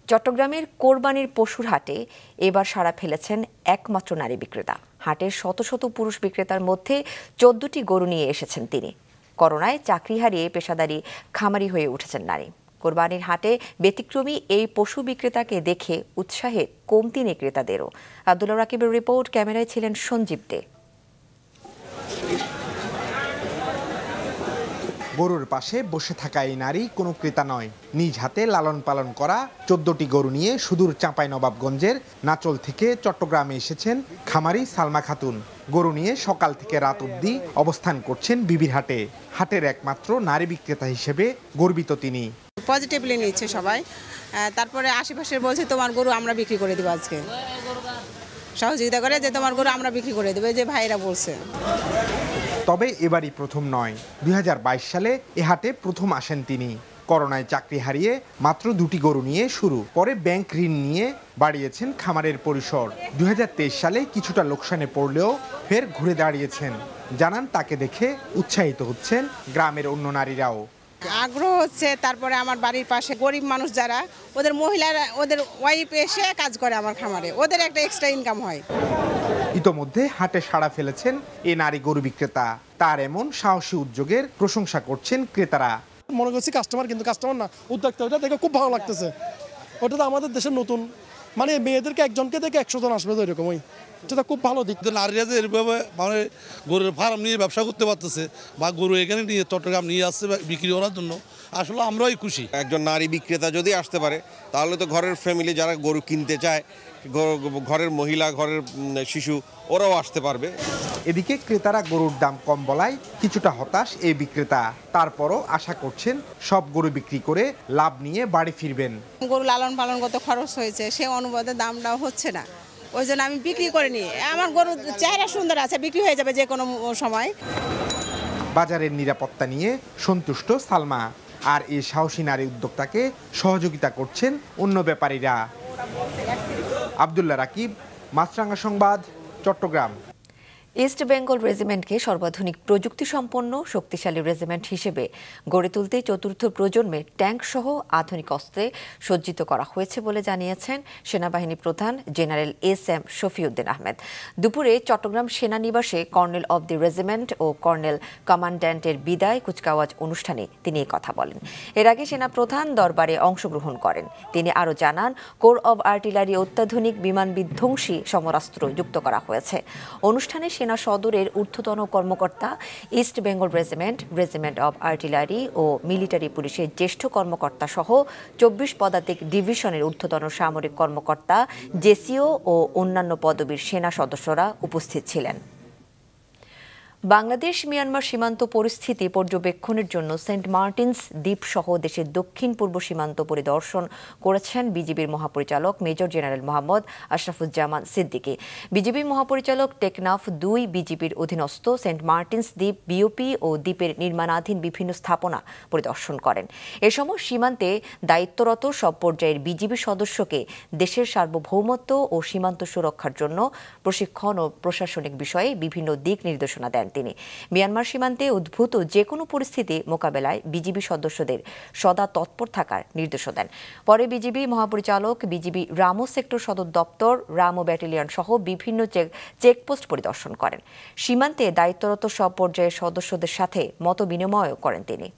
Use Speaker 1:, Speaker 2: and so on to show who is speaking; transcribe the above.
Speaker 1: চট্টগ্রামের কোরবানির পশুর হাটে এবার সাড়া ফেলেছেন একমাত্র নারী বিক্রেতা। হাটের শত শত পুরুষ বিক্রেতার মধ্যে 14টি গরু নিয়ে এসেছেন তিনি। করোনায় চাকরি হারিয়ে পেশাদারি খামারি হয়ে উঠেছেন নারী। কোরবানির হাটে ব্যতিক্রমী এই পশু বিক্রেতাকে দেখে উৎসাহে কমতি নেই ক্রেতাদেরও। আব্দুল্লাহ রাকিবের রিপোর্ট, ক্যামেরায় ছিলেন সঞ্জীব দে।
Speaker 2: গরুর পাশে বসে থাকা এই নারী কোনো ক্রেতা নয়। নিজ হাতে লালন পালন করা 14টি গরু নিয়ে সুদূর চাঁপাইনবাবগঞ্জের নাচল থেকে চট্টগ্রামে এসেছেন খামারি সালমা খাতুন। গরু নিয়ে সকাল থেকে রাত অবধি অবস্থান করছেন বিবির হাটে। হাটের একমাত্র নারী বিক্রেতা হিসেবে গর্বিত তিনি।
Speaker 3: পজিটিভলি নিচ্ছে সবাই। তারপরে আশেপাশের বলছে তোমার গরু আমরা বিক্রি করে দেবো, আজকে সহযোগিতা করে যে তোমার গরু আমরা বিক্রি করে দেবো, যে ভাইরা বলছে।
Speaker 2: তবে এবারই প্রথম নয়, 2022 সালে এ হাটে প্রথম আসেন তিনি। করোনায় চাকরি হারিয়ে মাত্র 2টি গরু নিয়ে শুরু, পরে ব্যাংক ঋণ নিয়ে বাড়িয়েছেন খামারের পরিসর। 2023 সালে কিছুটা লোকসানে পড়লেও ফের ঘুরে দাঁড়িয়েছেন। জানান তাকে দেখে উৎসাহিত হচ্ছেন গ্রামের অন্য নারীরাও।
Speaker 3: আগ্রহ হচ্ছে। তারপরে আমার বাড়ির পাশে গরিব মানুষ যারা, ওদের মহিলারা, ওদের ওয়াইফ এসে কাজ করে আমার খামারে, ওদের একটা এক্সট্রা ইনকাম হয়।
Speaker 2: ইতোমধ্যে হাটে সাড়া ফেলেছেন এ নারী গরু বিক্রেতা। তার এমন সাহসী উদ্যোগের প্রশংসা করছেন ক্রেতারা।
Speaker 4: মনে করছি কাস্টমার, কিন্তু কাস্টমার না, উদ্যোক্তা। ওটা দেখে খুব ভালো লাগতেছে। ওটা তো আমাদের দেশের নতুন, মানে মেয়েদেরকে একজনকে দেখে 100 জন আসবে, তো এরকমই। এটা খুব ভালো দিক।
Speaker 5: নারীরা যে এভাবে মানে গরুর ফার্ম নিয়ে ব্যবসা করতে পারতেছে বা গরু এখানে নিয়ে চট্টগ্রাম নিয়ে আসছে বিক্রি করার জন্য, আসলে আমরাই খুশি।
Speaker 6: একজন নারী বিক্রেতা যদি আসতে পারে তাহলে তো ঘরের ফ্যামিলি যারা গরু কিনতে চায়, ঘরের মহিলা, ঘরের শিশু, ওরাও আসতে পারবে।
Speaker 2: এদিকে ক্রেতারা গরুর দাম কম বলায় কিছুটা হতাশ এই বিক্রেতা। তারপরও আশা করছেন সব গরু বিক্রি করে লাভ নিয়ে বাড়ি ফিরবেন।
Speaker 3: গরু লালন পালন কত খরচ হয়েছে, সে অনুপাতে দামটাও হচ্ছে না, ওই জন্য আমি বিক্রি করিনি। আমার গরু চেহারা সুন্দর আছে, বিক্রি হয়ে যাবে যে কোনো সময়।
Speaker 2: বাজারের নিরাপত্তা নিয়ে সন্তুষ্ট সালমা। আর এই সাহসী নারী উদ্যোক্তাকে সহযোগিতা করছেন অন্য ব্যাপারীরা। আব্দুল্লাহ রাকিব, মাছরাঙা সংবাদ, চট্টগ্রাম।
Speaker 1: ইস্ট বেঙ্গল রেজিমেন্টকে সর্বাধুনিক প্রযুক্তি সম্পন্ন শক্তিশালী রেজিমেন্ট হিসেবে গড়ে তুলতে চতুর্থ প্রজন্মের ট্যাঙ্ক সহ আধুনিক অস্ত্রে সজ্জিত করা হয়েছে বলে জানিয়েছেন সেনাবাহিনী প্রধান জেনারেল এস.এম. শফিউদ্দিন আহমেদ। দুপুরে চট্টগ্রাম সেনানিবাসে কর্নেল অব দি রেজিমেন্ট ও কর্নেল কমান্ড্যান্টের বিদায় কুচকাওয়াজ অনুষ্ঠানে তিনি কথা বলেন। এর আগে সেনাপ্রধান দরবারে অংশগ্রহণ করেন। তিনি আরও জানান, কোর অব আর্টিলারি অত্যাধুনিক বিমান বিধ্বংসী সমরাস্ত্র যুক্ত করা হয়েছে। অনুষ্ঠানে সেনা সদরের ঊর্ধ্বতন কর্মকর্তা, East Bengal regiment, regiment of artillery ও মিলিটারি পুলিশের জ্যেষ্ঠ কর্মকর্তা সহ 24 পদাতিক ডিভিশনের ঊর্ধ্বতন সামরিক কর্মকর্তা, জেসিও ও অন্যান্য পদবীর সেনা সদস্যরা উপস্থিত ছিলেন। বাংলাদেশ মিয়ানমার সীমান্ত পরিস্থিতি পর্যবেক্ষণের জন্য সেন্ট মার্টিনস দ্বীপ সহ দেশের দক্ষিণ পূর্ব সীমান্ত পরিদর্শন করেছেন বিজিবির মহাপরিচালক মেজর জেনারেল মোহাম্মদ আশরাফুজ্জামান সিদ্দিকী। বিজিবির মহাপরিচালক টেকনাফ 2 বিজিবির অধীনস্থ সেন্ট মার্টিনস দ্বীপ বিওপি ও দ্বীপের নির্মাণাধীন বিভিন্ন স্থাপনা পরিদর্শন করেন। এ সময় সীমান্তে দায়িত্বরত সব পর্যায়ের বিজিবি সদস্যকে দেশের সার্বভৌমত্ব ও সীমান্ত সুরক্ষার জন্য প্রশিক্ষণ ও প্রশাসনিক বিষয়ে বিভিন্ন দিক নির্দেশনা দেন তিনি। মিয়ানমার সীমান্তে উদ্ভূত যে কোনো পরিস্থিতি মোকাবেলায় বিজিবি সদস্যদের সদা তৎপর থাকার নির্দেশ দেন। পরে বিজিবি মহাপরিচালক বিজিবি রামো সেক্টর সদর দপ্তর, রামো ব্যাটালিয়ন সহ বিভিন্ন চেকপোস্ট পরিদর্শন করেন। সীমান্তে দায়িত্বরত সব পর্যায়ের সদস্যদের সাথে মত বিনিময়ও করেন তিনি।